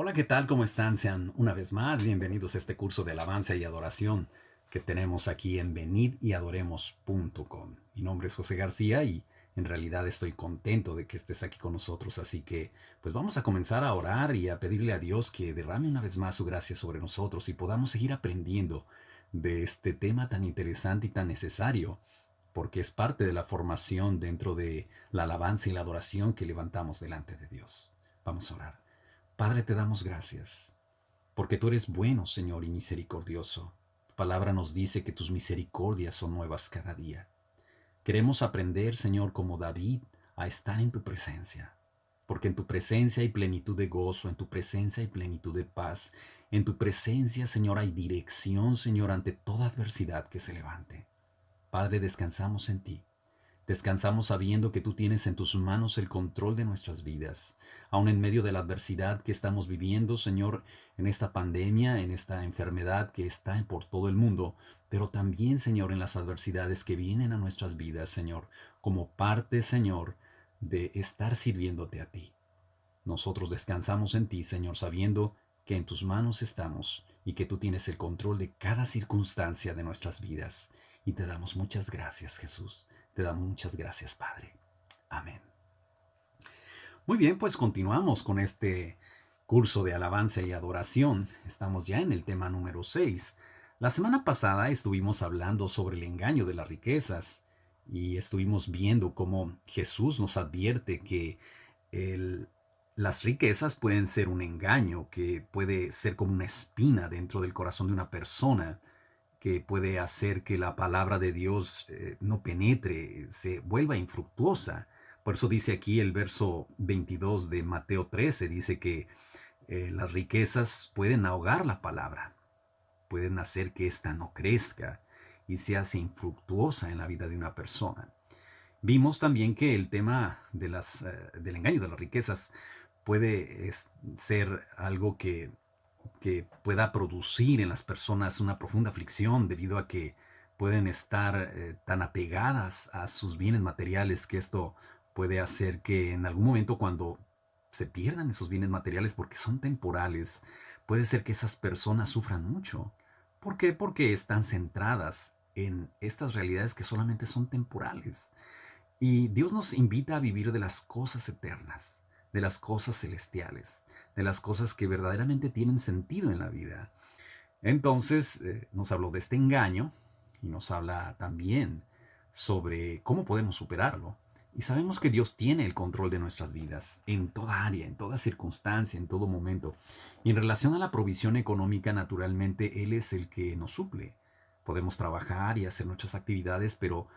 Hola, ¿qué tal? ¿Cómo están? Sean una vez más bienvenidos a este curso de alabanza y adoración que tenemos aquí en venidyadoremos.com. Mi nombre es José García y en realidad estoy contento de que estés aquí con nosotros, así que pues vamos a comenzar a orar y a pedirle a Dios que derrame una vez más su gracia sobre nosotros y podamos seguir aprendiendo de este tema tan interesante y tan necesario, porque es parte de la formación dentro de la alabanza y la adoración que levantamos delante de Dios. Vamos a orar. Padre, te damos gracias, porque tú eres bueno, Señor, y misericordioso. Tu palabra nos dice que tus misericordias son nuevas cada día. Queremos aprender, Señor, como David, a estar en tu presencia, porque en tu presencia hay plenitud de gozo, en tu presencia hay plenitud de paz, en tu presencia, Señor, hay dirección, Señor, ante toda adversidad que se levante. Padre, descansamos en ti. Descansamos sabiendo que tú tienes en tus manos el control de nuestras vidas, aun en medio de la adversidad que estamos viviendo, Señor, en esta pandemia, en esta enfermedad que está por todo el mundo, pero también, Señor, en las adversidades que vienen a nuestras vidas, Señor, como parte, Señor, de estar sirviéndote a ti. Nosotros descansamos en ti, Señor, sabiendo que en tus manos estamos y que tú tienes el control de cada circunstancia de nuestras vidas. Y te damos muchas gracias, Jesús. Te damos muchas gracias, Padre. Amén. Muy bien, pues continuamos con este curso de alabanza y adoración. Estamos ya en el tema número 6. La semana pasada estuvimos hablando sobre el engaño de las riquezas y estuvimos viendo cómo Jesús nos advierte que el, las riquezas pueden ser un engaño, que puede ser como una espina dentro del corazón de una persona, que puede hacer que la palabra de Dios no penetre, se vuelva infructuosa. Por eso dice aquí el verso 22 de Mateo 13, dice que las riquezas pueden ahogar la palabra, pueden hacer que ésta no crezca y se hace infructuosa en la vida de una persona. Vimos también que el tema de del engaño de las riquezas puede ser algo que pueda producir en las personas una profunda aflicción debido a que pueden estar tan apegadas a sus bienes materiales que esto puede hacer que en algún momento cuando se pierdan esos bienes materiales porque son temporales, puede ser que esas personas sufran mucho. ¿Por qué? Porque están centradas en estas realidades que solamente son temporales. Y Dios nos invita a vivir de las cosas eternas, de las cosas celestiales, de las cosas que verdaderamente tienen sentido en la vida. Entonces, nos habló de este engaño y nos habla también sobre cómo podemos superarlo. Y sabemos que Dios tiene el control de nuestras vidas en toda área, en toda circunstancia, en todo momento. Y en relación a la provisión económica, naturalmente, Él es el que nos suple. Podemos trabajar y hacer nuestras actividades, pero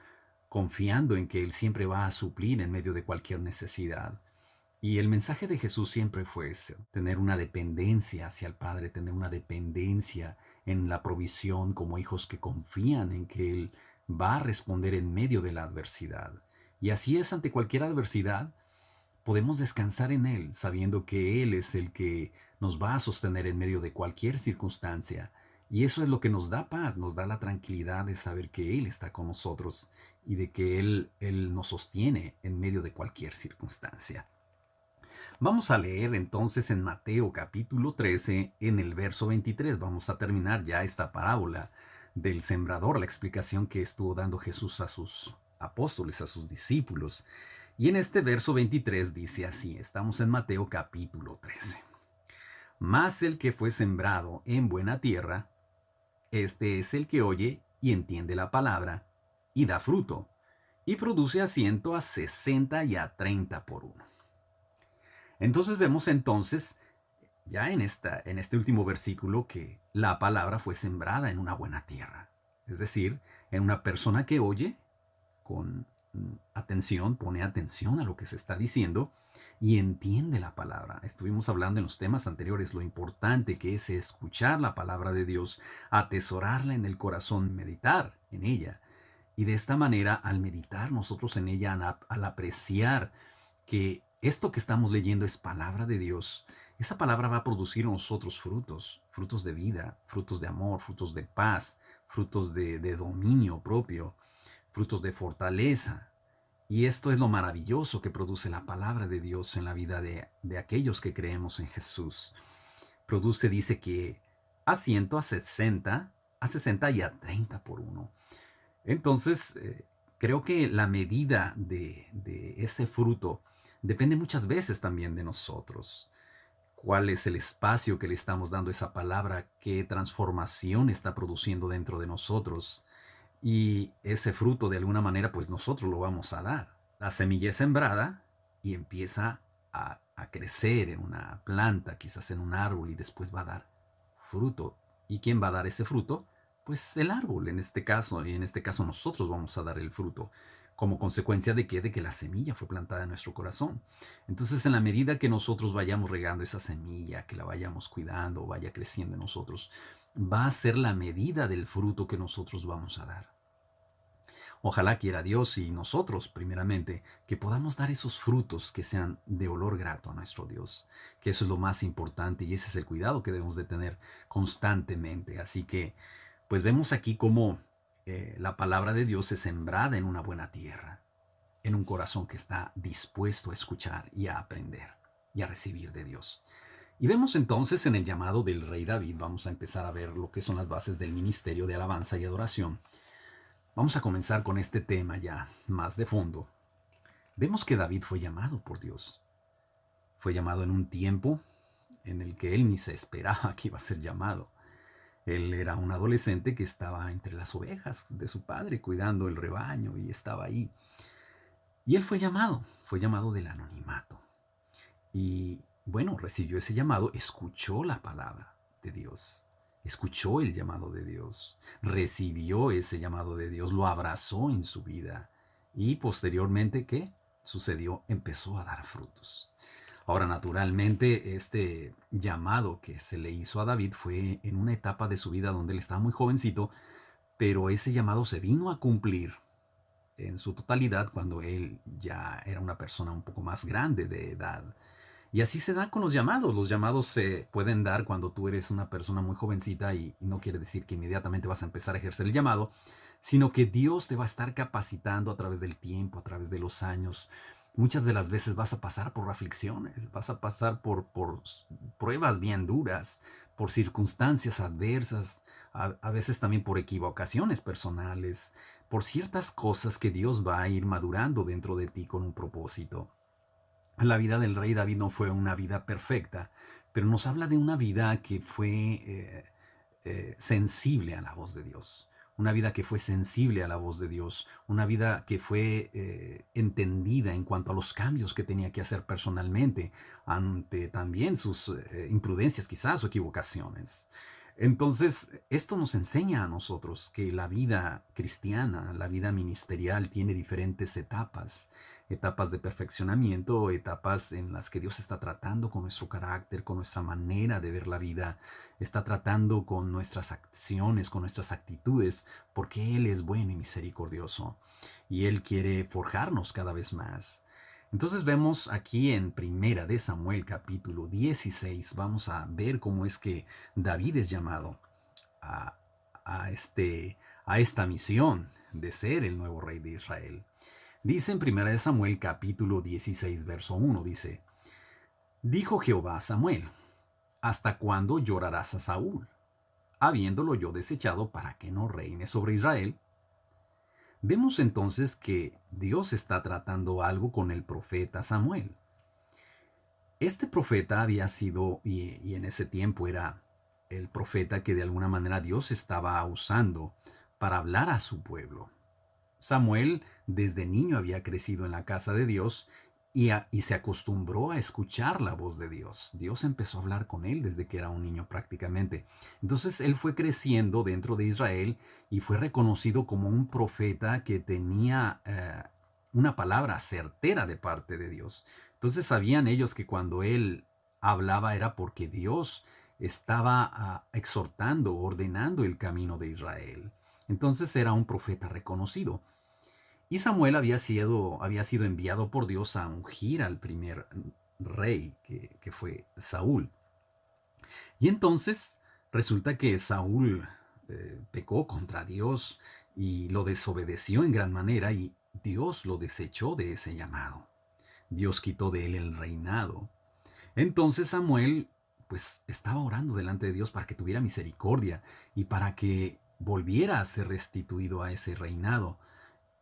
confiando en que Él siempre va a suplir en medio de cualquier necesidad. Y el mensaje de Jesús siempre fue ese, tener una dependencia hacia el Padre, tener una dependencia en la provisión como hijos que confían en que Él va a responder en medio de la adversidad. Y así es ante cualquier adversidad, podemos descansar en Él, sabiendo que Él es el que nos va a sostener en medio de cualquier circunstancia. Y eso es lo que nos da paz, nos da la tranquilidad de saber que Él está con nosotros y de que Él nos sostiene en medio de cualquier circunstancia. Vamos a leer entonces en Mateo capítulo 13, en el verso 23. Vamos a terminar ya esta parábola del sembrador, la explicación que estuvo dando Jesús a sus apóstoles, a sus discípulos. Y en este verso 23 dice así, estamos en Mateo capítulo 13. Mas el que fue sembrado en buena tierra, este es el que oye y entiende la palabra, y da fruto, y produce a 100, a 60 y a 30 por uno. Entonces vemos entonces, ya en este último versículo, que la palabra fue sembrada en una buena tierra. Es decir, en una persona que oye con atención, pone atención a lo que se está diciendo y entiende la palabra. Estuvimos hablando en los temas anteriores lo importante que es escuchar la palabra de Dios, atesorarla en el corazón, meditar en ella. Y de esta manera, al meditar nosotros en ella, al apreciar que esto que estamos leyendo es palabra de Dios, esa palabra va a producir en nosotros frutos, frutos de vida, frutos de amor, frutos de paz, frutos de dominio propio, frutos de fortaleza. Y esto es lo maravilloso que produce la palabra de Dios en la vida de aquellos que creemos en Jesús. produce, dice que a 100, a 60 y a 30 por uno. Entonces, creo que la medida de ese fruto depende muchas veces también de nosotros. ¿Cuál es el espacio que le estamos dando a esa palabra? ¿Qué transformación está produciendo dentro de nosotros? Y ese fruto, de alguna manera, pues nosotros lo vamos a dar. La semilla es sembrada y empieza a crecer en una planta, quizás en un árbol, y después va a dar fruto. ¿Y quién va a dar ese fruto? Pues el árbol, en este caso, y en este caso nosotros vamos a dar el fruto, como consecuencia de que la semilla fue plantada en nuestro corazón. Entonces, en la medida que nosotros vayamos regando esa semilla, que la vayamos cuidando, vaya creciendo en nosotros, va a ser la medida del fruto que nosotros vamos a dar. Ojalá quiera Dios y nosotros, primeramente, que podamos dar esos frutos que sean de olor grato a nuestro Dios, que eso es lo más importante y ese es el cuidado que debemos de tener constantemente. Así que, pues vemos aquí cómo la palabra de Dios es sembrada en una buena tierra, en un corazón que está dispuesto a escuchar y a aprender y a recibir de Dios. Y vemos entonces en el llamado del rey David, vamos a empezar a ver lo que son las bases del ministerio de alabanza y adoración. Vamos a comenzar con este tema ya más de fondo. Vemos que David fue llamado por Dios. Fue llamado en un tiempo en el que él ni se esperaba que iba a ser llamado. Él era un adolescente que estaba entre las ovejas de su padre, cuidando el rebaño, y estaba ahí. Y él fue llamado del anonimato. Y bueno, recibió ese llamado, escuchó la palabra de Dios. Escuchó el llamado de Dios, recibió ese llamado de Dios, lo abrazó en su vida y posteriormente, ¿qué sucedió? Empezó a dar frutos. Ahora, naturalmente, este llamado que se le hizo a David fue en una etapa de su vida donde él estaba muy jovencito, pero ese llamado se vino a cumplir en su totalidad cuando él ya era una persona un poco más grande de edad. Y así se da con los llamados. Los llamados se pueden dar cuando tú eres una persona muy jovencita y no quiere decir que inmediatamente vas a empezar a ejercer el llamado, sino que Dios te va a estar capacitando a través del tiempo, a través de los años. Muchas de las veces vas a pasar por aflicciones, vas a pasar por pruebas bien duras, por circunstancias adversas, a veces también por equivocaciones personales, por ciertas cosas que Dios va a ir madurando dentro de ti con un propósito. La vida del rey David no fue una vida perfecta, pero nos habla de una vida que fue sensible a la voz de Dios. Una vida que fue sensible a la voz de Dios. Una vida que fue entendida en cuanto a los cambios que tenía que hacer personalmente ante también sus imprudencias quizás o equivocaciones. Entonces, esto nos enseña a nosotros que la vida cristiana, la vida ministerial tiene diferentes etapas. Etapas de perfeccionamiento, etapas en las que Dios está tratando con nuestro carácter, con nuestra manera de ver la vida, está tratando con nuestras acciones, con nuestras actitudes, porque Él es bueno y misericordioso, y Él quiere forjarnos cada vez más. Entonces vemos aquí en Primera de Samuel capítulo 16, vamos a ver cómo es que David es llamado a, a esta misión de ser el nuevo rey de Israel. Dice en 1 Samuel capítulo 16, verso 1, dice, dijo Jehová a Samuel, ¿hasta cuándo llorarás a Saúl, habiéndolo yo desechado para que no reine sobre Israel? Vemos entonces que Dios está tratando algo con el profeta Samuel. Este profeta había sido, y en ese tiempo era el profeta que de alguna manera Dios estaba usando para hablar a su pueblo. Samuel desde niño había crecido en la casa de Dios y se acostumbró a escuchar la voz de Dios. Dios empezó a hablar con él desde que era un niño prácticamente. Entonces él fue creciendo dentro de Israel y fue reconocido como un profeta que tenía una palabra certera de parte de Dios. Entonces sabían ellos que cuando él hablaba era porque Dios estaba exhortando, ordenando el camino de Israel. Entonces era un profeta reconocido. Y Samuel había sido enviado por Dios a ungir al primer rey, que fue Saúl. Y entonces resulta que Saúl pecó contra Dios y lo desobedeció en gran manera y Dios lo desechó de ese llamado. Dios quitó de él el reinado. Entonces Samuel pues estaba orando delante de Dios para que tuviera misericordia y para que volviera a ser restituido a ese reinado.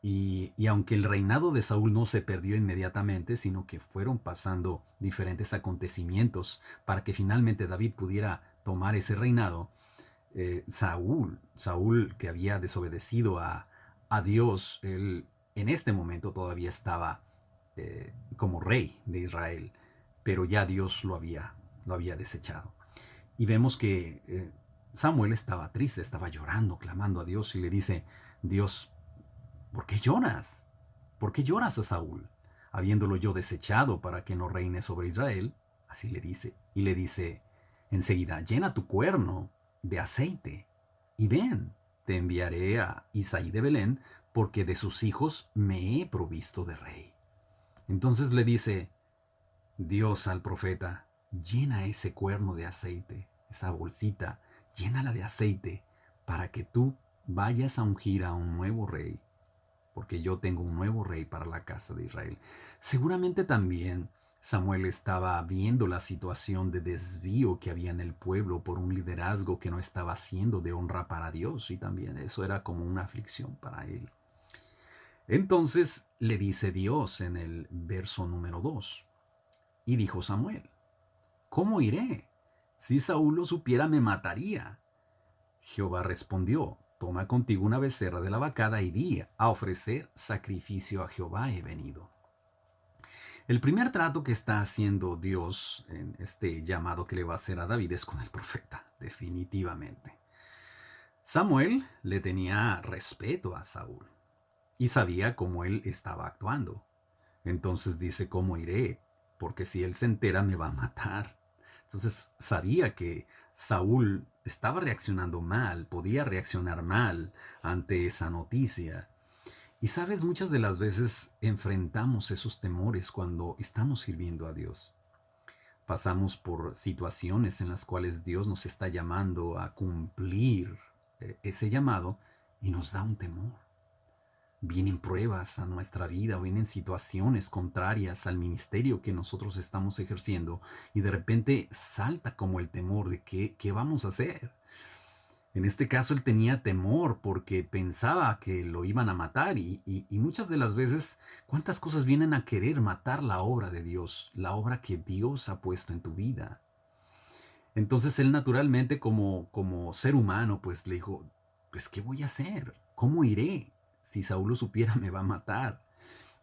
Y aunque el reinado de Saúl no se perdió inmediatamente, sino que fueron pasando diferentes acontecimientos para que finalmente David pudiera tomar ese reinado, Saúl que había desobedecido a Dios, él en este momento todavía estaba como rey de Israel, pero ya Dios lo había desechado. Y vemos que Samuel estaba triste, estaba llorando, clamando a Dios y le dice, Dios, ¿por qué lloras? ¿Por qué lloras a Saúl? Habiéndolo yo desechado para que no reine sobre Israel, así le dice, y le dice enseguida, llena tu cuerno de aceite y ven, te enviaré a Isaí de Belén, porque de sus hijos me he provisto de rey. Entonces le dice Dios al profeta, llena ese cuerno de aceite, esa bolsita, llénala de aceite, para que tú vayas a ungir a un nuevo rey, porque yo tengo un nuevo rey para la casa de Israel. Seguramente también Samuel estaba viendo la situación de desvío que había en el pueblo por un liderazgo que no estaba siendo de honra para Dios, y también eso era como una aflicción para él. Entonces le dice Dios en el verso número 2, y dijo Samuel, ¿cómo iré? Si Saúl lo supiera me mataría. Jehová respondió, toma contigo una becerra de la vacada y di, a ofrecer sacrificio a Jehová he venido. El primer trato que está haciendo Dios en este llamado que le va a hacer a David es con el profeta, definitivamente. Samuel le tenía respeto a Saúl y sabía cómo él estaba actuando. Entonces dice, ¿cómo iré? Porque si él se entera me va a matar. Entonces sabía que Saúl estaba reaccionando mal, podía reaccionar mal ante esa noticia. Y sabes, muchas de las veces enfrentamos esos temores cuando estamos sirviendo a Dios. Pasamos por situaciones en las cuales Dios nos está llamando a cumplir ese llamado y nos da un temor. Vienen pruebas a nuestra vida, vienen situaciones contrarias al ministerio que nosotros estamos ejerciendo y de repente salta como el temor de qué vamos a hacer. En este caso él tenía temor porque pensaba que lo iban a matar y muchas de las veces, ¿cuántas cosas vienen a querer matar la obra de Dios, la obra que Dios ha puesto en tu vida? Entonces él naturalmente como ser humano pues le dijo, pues ¿qué voy a hacer? ¿Cómo iré? Si Saúl lo supiera me va a matar.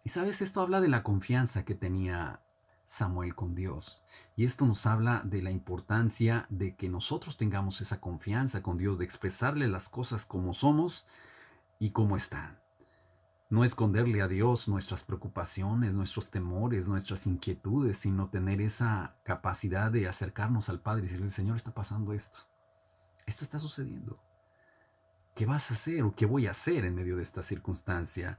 Y sabes, esto habla de la confianza que tenía Samuel con Dios. Y esto nos habla de la importancia de que nosotros tengamos esa confianza con Dios, de expresarle las cosas como somos y como están. No esconderle a Dios nuestras preocupaciones, nuestros temores, nuestras inquietudes, sino tener esa capacidad de acercarnos al Padre y decirle, Señor, está pasando esto. Esto está sucediendo. ¿Qué vas a hacer o qué voy a hacer en medio de esta circunstancia?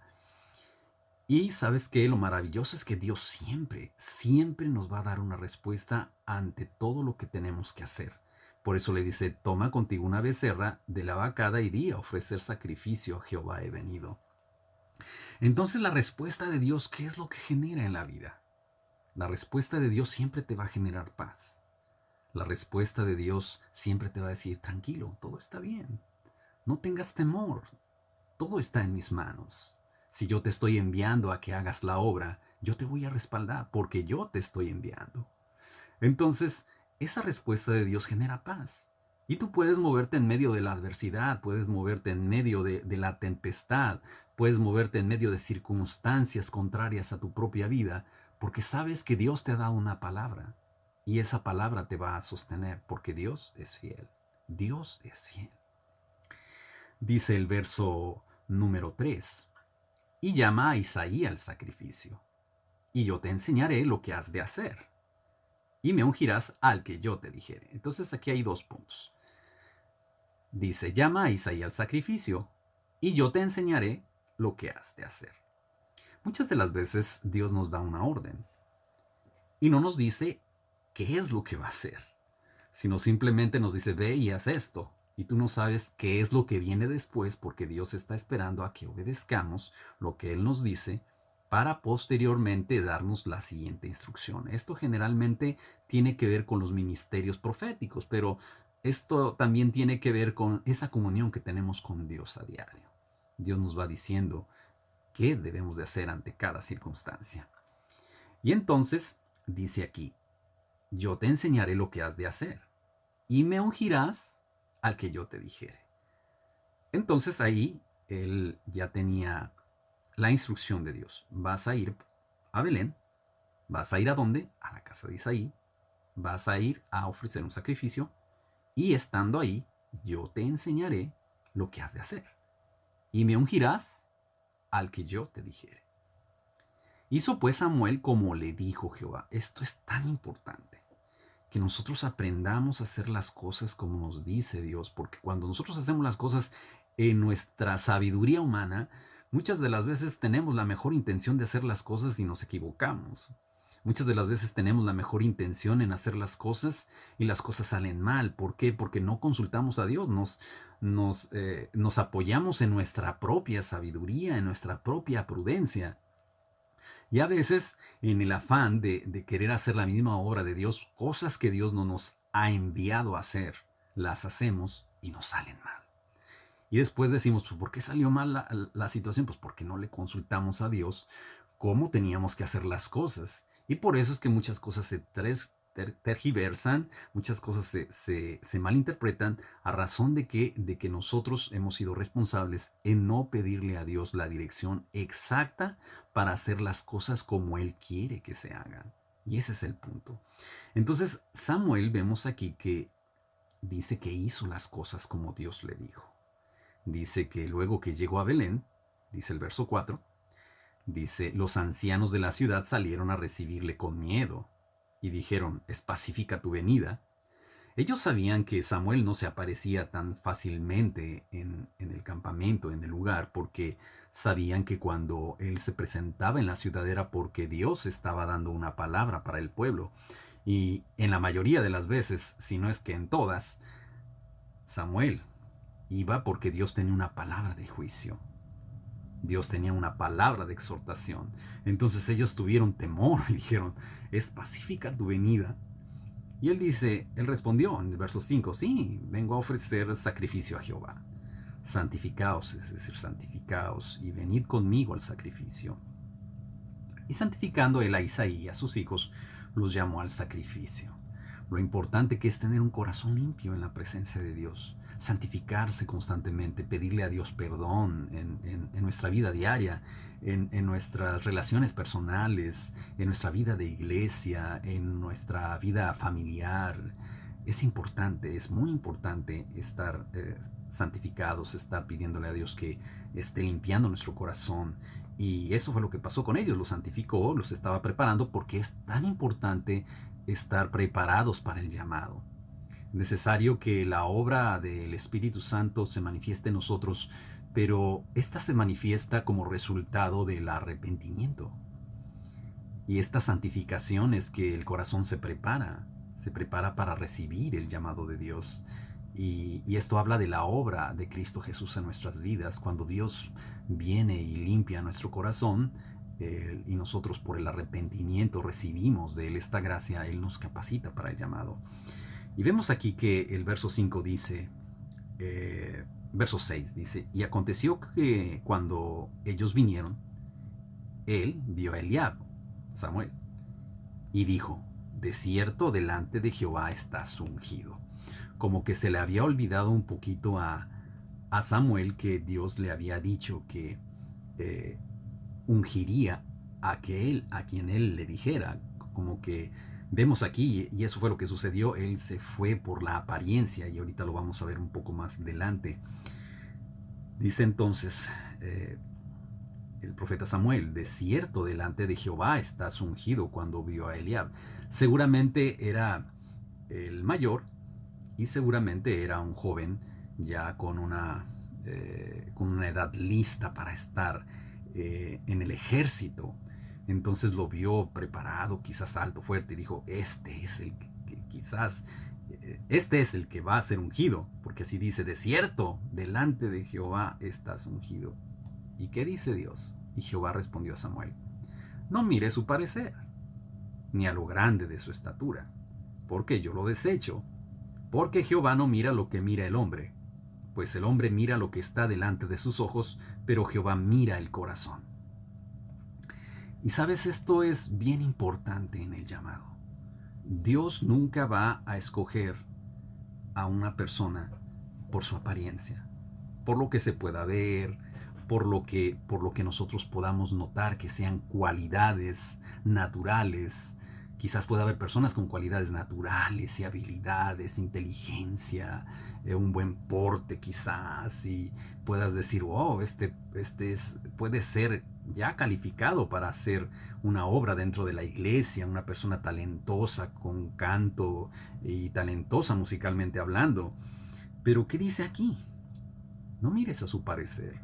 Y sabes que lo maravilloso es que Dios siempre, siempre nos va a dar una respuesta ante todo lo que tenemos que hacer. Por eso le dice, toma contigo una becerra de la vacada y di, a ofrecer sacrificio a Jehová he venido. Entonces la respuesta de Dios, ¿qué es lo que genera en la vida? La respuesta de Dios siempre te va a generar paz. La respuesta de Dios siempre te va a decir, tranquilo, todo está bien. No tengas temor, todo está en mis manos. Si yo te estoy enviando a que hagas la obra, yo te voy a respaldar porque yo te estoy enviando. Entonces, esa respuesta de Dios genera paz. Y tú puedes moverte en medio de la adversidad, puedes moverte en medio de la tempestad, puedes moverte en medio de circunstancias contrarias a tu propia vida, porque sabes que Dios te ha dado una palabra. Y esa palabra te va a sostener, porque Dios es fiel. Dios es fiel. Dice el verso número 3. Y llama a Isaí al sacrificio, y yo te enseñaré lo que has de hacer, y me ungirás al que yo te dijere. Entonces aquí hay dos puntos. Dice, llama a Isaí al sacrificio, y yo te enseñaré lo que has de hacer. Muchas de las veces Dios nos da una orden, y no nos dice qué es lo que va a hacer, sino simplemente nos dice, ve y haz esto. Y tú no sabes qué es lo que viene después porque Dios está esperando a que obedezcamos lo que Él nos dice para posteriormente darnos la siguiente instrucción. Esto generalmente tiene que ver con los ministerios proféticos, pero esto también tiene que ver con esa comunión que tenemos con Dios a diario. Dios nos va diciendo qué debemos de hacer ante cada circunstancia. Y entonces dice aquí, yo te enseñaré lo que has de hacer y me ungirás al que yo te dijere. Entonces ahí él ya tenía la instrucción de Dios. Vas a ir a Belén. ¿Vas a ir a dónde? A la casa de Isaí. Vas a ir a ofrecer un sacrificio. Y estando ahí, yo te enseñaré lo que has de hacer. Y me ungirás al que yo te dijere. Hizo pues Samuel como le dijo Jehová. Esto es tan importante, que nosotros aprendamos a hacer las cosas como nos dice Dios, porque cuando nosotros hacemos las cosas en nuestra sabiduría humana, muchas de las veces tenemos la mejor intención de hacer las cosas y nos equivocamos. Muchas de las veces tenemos la mejor intención en hacer las cosas y las cosas salen mal. ¿Por qué? Porque no consultamos a Dios, nos apoyamos en nuestra propia sabiduría, en nuestra propia prudencia. Y a veces, en el afán de querer hacer la misma obra de Dios, cosas que Dios no nos ha enviado a hacer, las hacemos y nos salen mal. Y después decimos, pues, ¿por qué salió mal la situación? Pues porque no le consultamos a Dios cómo teníamos que hacer las cosas. Y por eso es que muchas cosas se tergiversan, muchas cosas se malinterpretan a razón de que nosotros hemos sido responsables en no pedirle a Dios la dirección exacta para hacer las cosas como Él quiere que se hagan. Y ese es el punto. Entonces Samuel vemos aquí que dice que hizo las cosas como Dios le dijo. Dice que luego que llegó a Belén, dice el verso 4, dice, los ancianos de la ciudad salieron a recibirle con miedo y dijeron, es pacífica tu venida. Ellos sabían que Samuel no se aparecía tan fácilmente en el campamento, en el lugar, porque sabían que cuando él se presentaba en la ciudad era porque Dios estaba dando una palabra para el pueblo. Y en la mayoría de las veces, si no es que en todas, Samuel iba porque Dios tenía una palabra de juicio. Dios tenía una palabra de exhortación. Entonces ellos tuvieron temor y dijeron, ¿es pacífica tu venida? Y él respondió en el verso 5, sí, vengo a ofrecer sacrificio a Jehová. Santificaos, es decir, santificaos y venid conmigo al sacrificio. Y santificando él a Isaí y a sus hijos, los llamó al sacrificio. Lo importante que es tener un corazón limpio en la presencia de Dios, santificarse constantemente, pedirle a Dios perdón en nuestra vida diaria, en nuestras relaciones personales, en nuestra vida de iglesia, en nuestra vida familiar. Es importante, es muy importante estar santificados, estar pidiéndole a Dios que esté limpiando nuestro corazón. Y eso fue lo que pasó con ellos, los santificó, los estaba preparando porque es tan importante estar preparados para el llamado. Necesario que la obra del Espíritu Santo se manifieste en nosotros, pero esta se manifiesta como resultado del arrepentimiento. Y esta santificación es que el corazón se prepara para recibir el llamado de Dios. Y esto habla de la obra de Cristo Jesús en nuestras vidas. Cuando Dios viene y limpia nuestro corazón, y nosotros por el arrepentimiento recibimos de Él esta gracia, Él nos capacita para el llamado. Y vemos aquí que el verso 5 dice, verso 6 dice, y aconteció que cuando ellos vinieron, Él vio a Eliab, Samuel, y dijo, de cierto delante de Jehová estás ungido. Como que se le había olvidado un poquito a Samuel que Dios le había dicho que ungiría a quien él le dijera. Como que vemos aquí, y eso fue lo que sucedió, él se fue por la apariencia, y ahorita lo vamos a ver un poco más adelante. Dice entonces el profeta Samuel, de cierto delante de Jehová estás ungido, cuando vio a Eliab. Seguramente era el mayor y seguramente era un joven ya con una edad lista para estar en el ejército. Entonces lo vio preparado, quizás alto, fuerte, y dijo, este es el que va a ser ungido, porque así dice, de cierto delante de Jehová estás ungido. ¿Y qué dice Dios? Y Jehová respondió a Samuel, no mire su parecer, ni a lo grande de su estatura, porque yo lo desecho. Porque Jehová no mira lo que mira el hombre, pues el hombre mira lo que está delante de sus ojos, pero Jehová mira el corazón. Y sabes, esto es bien importante en el llamado. Dios nunca va a escoger a una persona por su apariencia, por lo que se pueda ver, por lo que nosotros podamos notar que sean cualidades naturales. Quizás pueda haber personas con cualidades naturales y habilidades, inteligencia, un buen porte quizás, y puedas decir, wow, puede ser ya calificado para hacer una obra dentro de la iglesia, una persona talentosa con canto y talentosa musicalmente hablando. Pero ¿qué dice aquí? No mires a su parecer.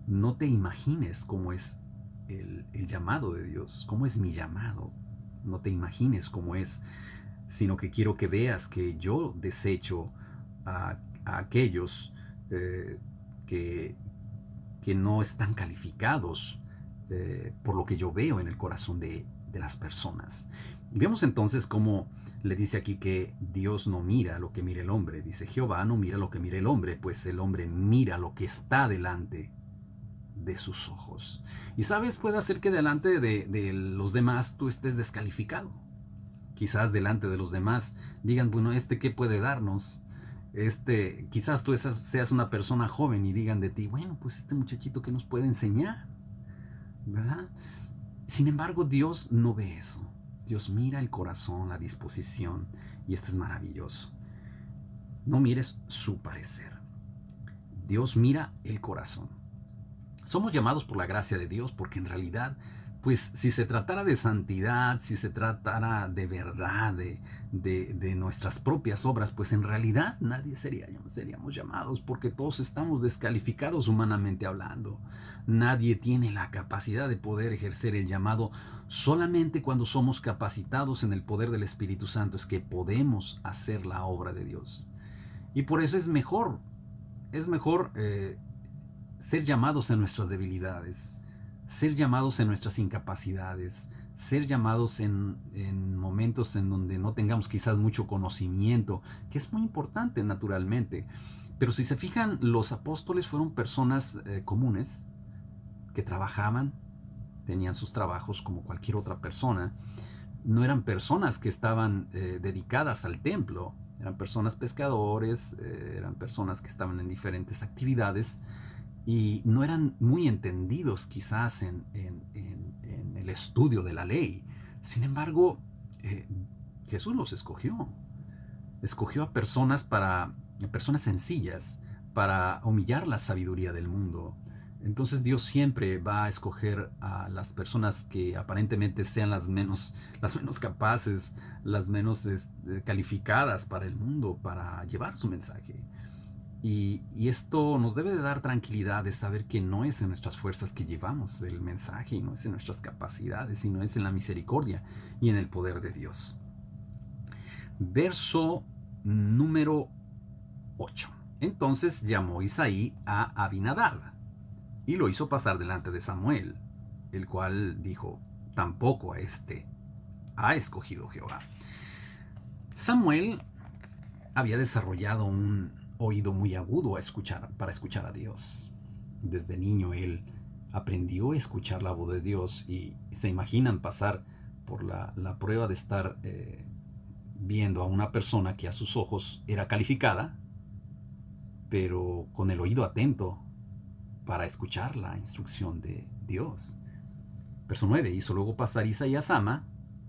No te imagines cómo es el llamado de Dios, cómo es mi llamado. No te imagines cómo es, sino que quiero que veas que yo desecho a aquellos que no están calificados por lo que yo veo en el corazón de las personas. Y vemos entonces cómo le dice aquí que Dios no mira lo que mira el hombre. Dice, Jehová no mira lo que mira el hombre, pues el hombre mira lo que está delante de sus ojos. Y sabes, puede hacer que delante de los demás tú estés descalificado. Quizás delante de los demás digan, bueno, ¿qué puede darnos? Quizás tú seas una persona joven y digan de ti, bueno, pues este muchachito que nos puede enseñar, ¿verdad? Sin embargo, Dios no ve eso. Dios mira el corazón, la disposición, y esto es maravilloso. No mires su parecer. Dios mira el corazón. Somos llamados por la gracia de Dios porque en realidad, pues si se tratara de santidad, si se tratara de verdad, de nuestras propias obras, pues en realidad nadie seríamos llamados porque todos estamos descalificados humanamente hablando. Nadie tiene la capacidad de poder ejercer el llamado. Solamente cuando somos capacitados en el poder del Espíritu Santo es que podemos hacer la obra de Dios. Y por eso es mejor ser llamados en nuestras debilidades, ser llamados en nuestras incapacidades, ser llamados en momentos en donde no tengamos quizás mucho conocimiento, que es muy importante naturalmente. Pero si se fijan, los apóstoles fueron personas comunes que trabajaban, tenían sus trabajos como cualquier otra persona. No eran personas que estaban dedicadas al templo, eran personas pescadores, eran personas que estaban en diferentes actividades y no eran muy entendidos quizás en el estudio de la ley. Sin embargo, Jesús los escogió. Escogió a personas sencillas para humillar la sabiduría del mundo. Entonces Dios siempre va a escoger a las personas que aparentemente sean las menos capaces, las menos calificadas para el mundo, para llevar su mensaje. Y esto nos debe de dar tranquilidad de saber que no es en nuestras fuerzas que llevamos el mensaje, y no es en nuestras capacidades, sino es en la misericordia y en el poder de Dios. Verso número 8. Entonces llamó Isaí a Abinadab y lo hizo pasar delante de Samuel, el cual dijo, tampoco a este ha escogido Jehová. Samuel había desarrollado un oído muy agudo para escuchar a Dios. Desde niño él aprendió a escuchar la voz de Dios y se imaginan pasar por la prueba de estar viendo a una persona que a sus ojos era calificada, pero con el oído atento para escuchar la instrucción de Dios. Verso 9, hizo luego pasar Isaí a Sama,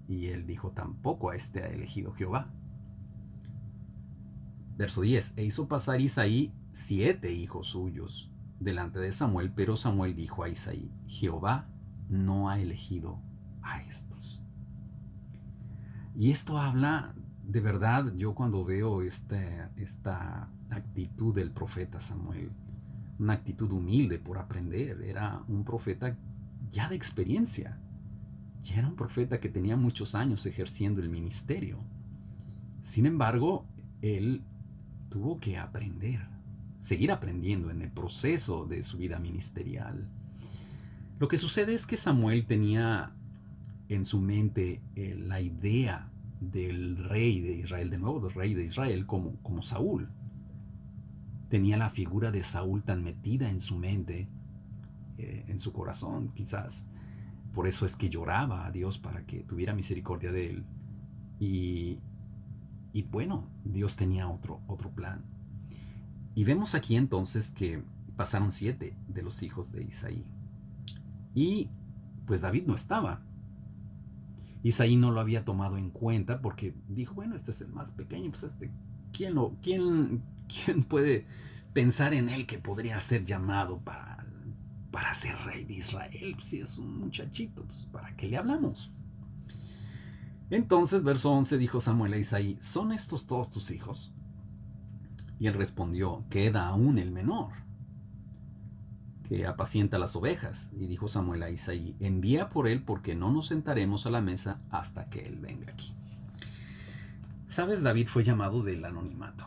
y él dijo, tampoco a este ha elegido Jehová. Verso 10, e hizo pasar Isaí 7 hijos suyos delante de Samuel, pero Samuel dijo a Isaí, Jehová no ha elegido a estos. Y esto habla, de verdad, yo cuando veo esta actitud del profeta Samuel, una actitud humilde por aprender, era un profeta ya de experiencia, ya era un profeta que tenía muchos años ejerciendo el ministerio. Sin embargo, él tuvo que aprender, seguir aprendiendo en el proceso de su vida ministerial. Lo que sucede es que Samuel tenía en su mente la idea del rey de Israel, de nuevo del rey de Israel, como Saúl. Tenía la figura de Saúl tan metida en su mente, en su corazón, quizás. Por eso es que lloraba a Dios para que tuviera misericordia de él. Y, y bueno, Dios tenía otro plan. Y vemos aquí entonces que pasaron 7 de los hijos de Isaí. Y pues David no estaba. Isaí no lo había tomado en cuenta porque dijo, bueno, este es el más pequeño, pues ¿quién puede pensar en él que podría ser llamado para ser rey de Israel? Pues, si es un muchachito, pues ¿para qué le hablamos? Entonces, verso 11, dijo Samuel a Isaí, ¿son estos todos tus hijos? Y él respondió, queda aún el menor, que apacienta las ovejas. Y dijo Samuel a Isaí, envía por él porque no nos sentaremos a la mesa hasta que él venga aquí. ¿Sabes? David fue llamado del anonimato.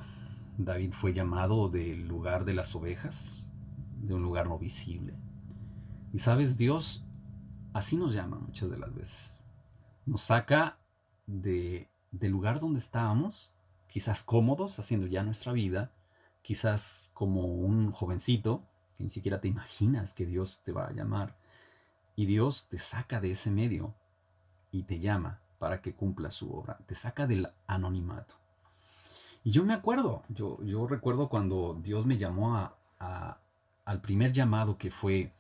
David fue llamado del lugar de las ovejas, de un lugar no visible. Y sabes, Dios así nos llama muchas de las veces. Nos saca del lugar donde estábamos, quizás cómodos, haciendo ya nuestra vida, quizás como un jovencito, que ni siquiera te imaginas que Dios te va a llamar. Y Dios te saca de ese medio y te llama para que cumpla su obra. Te saca del anonimato. Y yo me acuerdo, yo recuerdo cuando Dios me llamó al primer llamado que fue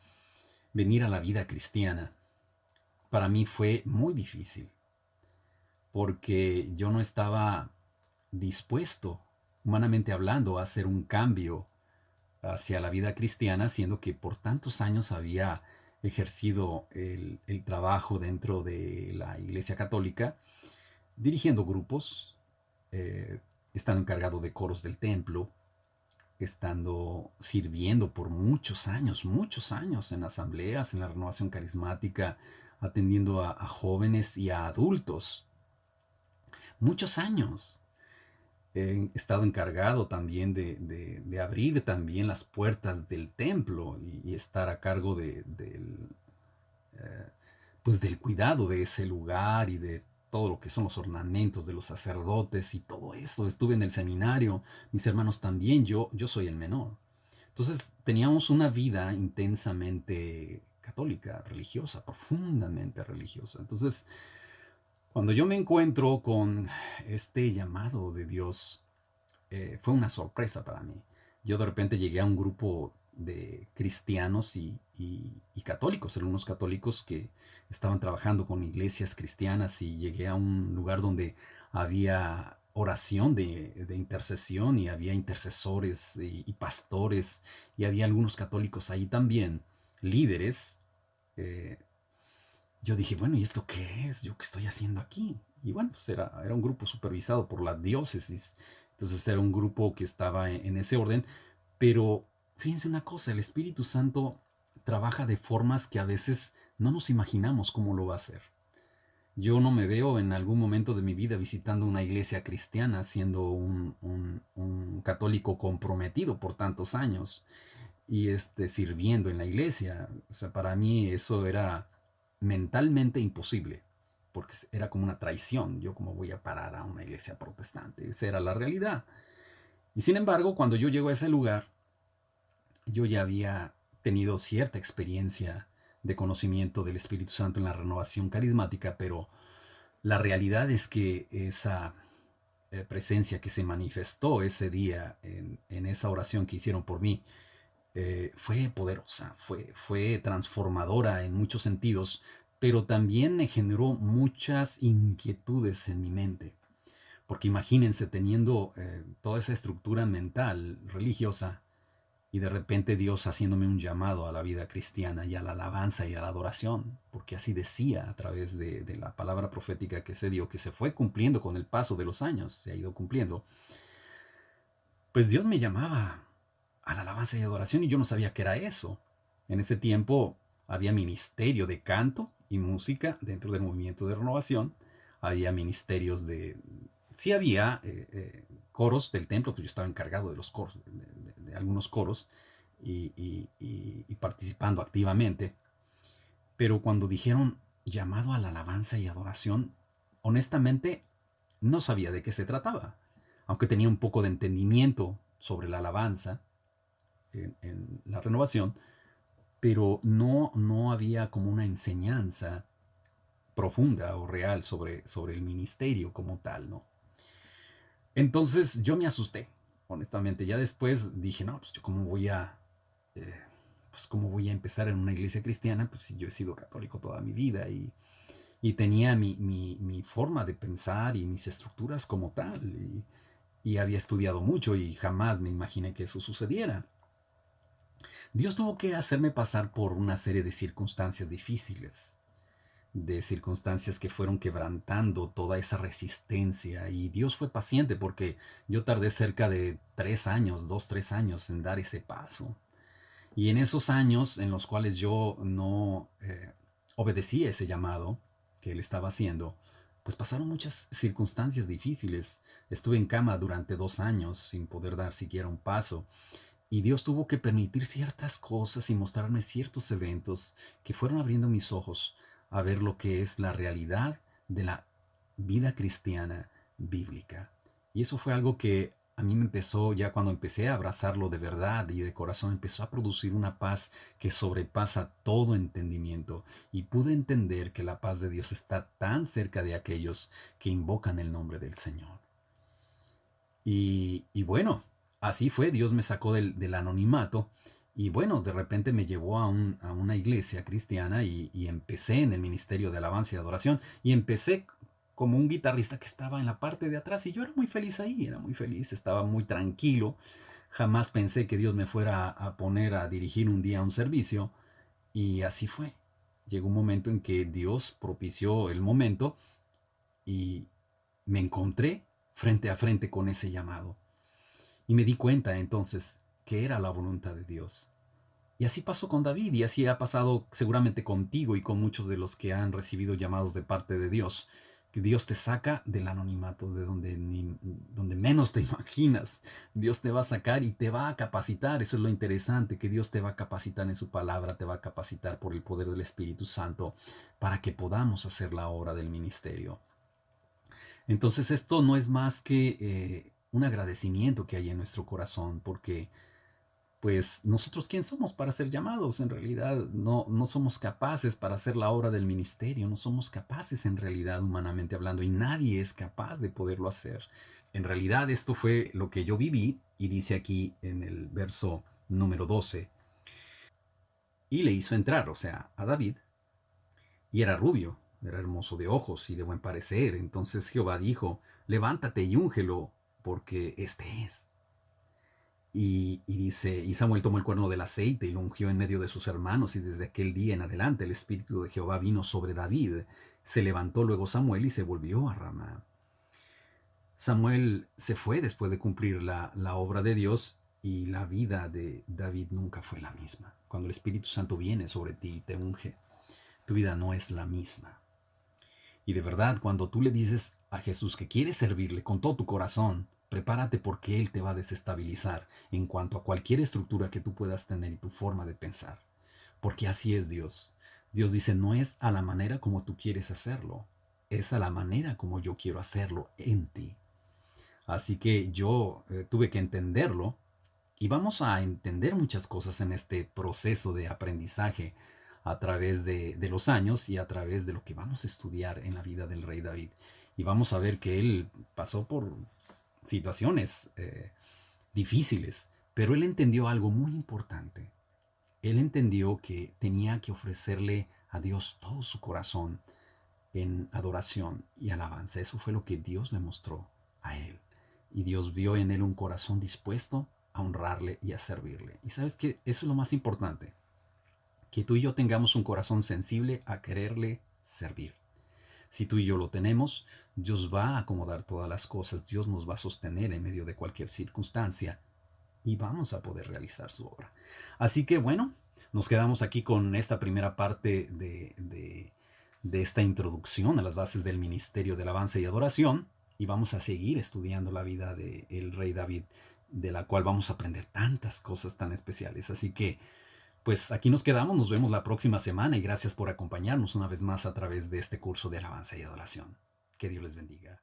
venir a la vida cristiana. Para mí fue muy difícil, porque yo no estaba dispuesto, humanamente hablando, a hacer un cambio hacia la vida cristiana, siendo que por tantos años había ejercido el trabajo dentro de la Iglesia Católica, dirigiendo grupos, estando encargado de coros del templo, estando sirviendo por muchos años en asambleas, en la renovación carismática, atendiendo a jóvenes y a adultos. Muchos años. He estado encargado también de abrir también las puertas del templo y estar a cargo pues del cuidado de ese lugar y de todo lo que son los ornamentos de los sacerdotes y todo esto. Estuve en el seminario, mis hermanos también, yo soy el menor. Entonces teníamos una vida intensamente católica, religiosa, profundamente religiosa. Entonces, cuando yo me encuentro con este llamado de Dios, fue una sorpresa para mí. Yo de repente llegué a un grupo de cristianos y católicos, algunos católicos que estaban trabajando con iglesias cristianas, y llegué a un lugar donde había oración de intercesión y había intercesores y pastores, y había algunos católicos ahí también, líderes. eh, yo dije, bueno, ¿y esto qué es? ¿Yo qué estoy haciendo aquí? Y bueno, pues era un grupo supervisado por la diócesis. Entonces era un grupo que estaba en ese orden. Pero fíjense una cosa, el Espíritu Santo trabaja de formas que a veces no nos imaginamos cómo lo va a hacer. Yo no me veo en algún momento de mi vida visitando una iglesia cristiana, siendo un católico comprometido por tantos años y sirviendo en la iglesia. O sea, para mí eso era mentalmente imposible, porque era como una traición. Yo como voy a parar a una iglesia protestante, esa era la realidad. Y sin embargo, cuando yo llego a ese lugar, yo ya había tenido cierta experiencia de conocimiento del Espíritu Santo en la renovación carismática, pero la realidad es que esa presencia que se manifestó ese día en esa oración que hicieron por mí, fue poderosa, fue transformadora en muchos sentidos, pero también me generó muchas inquietudes en mi mente. Porque imagínense teniendo toda esa estructura mental religiosa y de repente Dios haciéndome un llamado a la vida cristiana y a la alabanza y a la adoración, porque así decía a través de la palabra profética que se dio, que se fue cumpliendo con el paso de los años, se ha ido cumpliendo. Pues Dios me llamaba a la alabanza y adoración y yo no sabía qué era eso. En ese tiempo había ministerio de canto y música dentro del movimiento de renovación, había ministerios sí había coros del templo, pues yo estaba encargado de los coros, de algunos coros y participando activamente. Pero cuando dijeron llamado a la alabanza y adoración, honestamente no sabía de qué se trataba, aunque tenía un poco de entendimiento sobre la alabanza en la renovación, pero no había como una enseñanza profunda o real sobre el ministerio como tal, ¿no? Entonces yo me asusté, honestamente. Ya después dije, no, pues yo eh, cómo voy a empezar en una iglesia cristiana, pues si yo he sido católico toda mi vida y tenía mi forma de pensar y mis estructuras como tal. Y había estudiado mucho y jamás me imaginé que eso sucediera. Dios tuvo que hacerme pasar por una serie de circunstancias difíciles, de circunstancias que fueron quebrantando toda esa resistencia. Y Dios fue paciente porque yo tardé cerca de 3 años, 2, 3 años en dar ese paso. Y en esos años en los cuales yo no obedecí ese llamado que Él estaba haciendo, pues pasaron muchas circunstancias difíciles. Estuve en cama durante 2 años sin poder dar siquiera un paso. Y Dios tuvo que permitir ciertas cosas y mostrarme ciertos eventos que fueron abriendo mis ojos a ver lo que es la realidad de la vida cristiana bíblica. Y eso fue algo que a mí me empezó, ya cuando empecé a abrazarlo de verdad y de corazón, empezó a producir una paz que sobrepasa todo entendimiento. Y pude entender que la paz de Dios está tan cerca de aquellos que invocan el nombre del Señor. Y bueno, así fue, Dios me sacó del anonimato y bueno, de repente me llevó a una iglesia cristiana y empecé en el ministerio de alabanza y adoración y empecé como un guitarrista que estaba en la parte de atrás y yo era muy feliz ahí, era muy feliz, estaba muy tranquilo. Jamás pensé que Dios me fuera a poner a dirigir un día un servicio y así fue. Llegó un momento en que Dios propició el momento y me encontré frente a frente con ese llamado. Y me di cuenta entonces que era la voluntad de Dios. Y así pasó con David y así ha pasado seguramente contigo y con muchos de los que han recibido llamados de parte de Dios. Que Dios te saca del anonimato, de donde menos te imaginas. Dios te va a sacar y te va a capacitar. Eso es lo interesante, que Dios te va a capacitar en su palabra, te va a capacitar por el poder del Espíritu Santo para que podamos hacer la obra del ministerio. Entonces esto no es más que un agradecimiento que hay en nuestro corazón, porque pues nosotros quién somos para ser llamados, en realidad no somos capaces para hacer la obra del ministerio, no somos capaces en realidad humanamente hablando y nadie es capaz de poderlo hacer. En realidad esto fue lo que yo viví y dice aquí en el verso número 12, y le hizo entrar, o sea, a David, y era rubio, era hermoso de ojos y de buen parecer. Entonces Jehová dijo, levántate y úngelo, porque este es. Y dice, y Samuel tomó el cuerno del aceite y lo ungió en medio de sus hermanos, y desde aquel día en adelante el Espíritu de Jehová vino sobre David. Se levantó luego Samuel y se volvió a Ramá. Samuel se fue después de cumplir la obra de Dios y la vida de David nunca fue la misma. Cuando el Espíritu Santo viene sobre ti y te unge, tu vida no es la misma. Y de verdad, cuando tú le dices a Jesús que quieres servirle con todo tu corazón, prepárate porque Él te va a desestabilizar en cuanto a cualquier estructura que tú puedas tener y tu forma de pensar. Porque así es Dios. Dios dice, no es a la manera como tú quieres hacerlo, es a la manera como yo quiero hacerlo en ti. Así que yo tuve que entenderlo y vamos a entender muchas cosas en este proceso de aprendizaje a través de los años y a través de lo que vamos a estudiar en la vida del rey David. Y vamos a ver que él pasó por situaciones difíciles, pero él entendió algo muy importante. Él entendió que tenía que ofrecerle a Dios todo su corazón en adoración y alabanza. Eso fue lo que Dios le mostró a él. Y Dios vio en él un corazón dispuesto a honrarle y a servirle. Y sabes que eso es lo más importante, que tú y yo tengamos un corazón sensible a quererle servir. Si tú y yo lo tenemos, Dios va a acomodar todas las cosas, Dios nos va a sostener en medio de cualquier circunstancia y vamos a poder realizar su obra. Así que bueno, nos quedamos aquí con esta primera parte de esta introducción a las bases del ministerio de alabanza y adoración y vamos a seguir estudiando la vida del rey David, de la cual vamos a aprender tantas cosas tan especiales. Así que pues aquí nos quedamos, nos vemos la próxima semana y gracias por acompañarnos una vez más a través de este curso de alabanza y adoración. Que Dios les bendiga.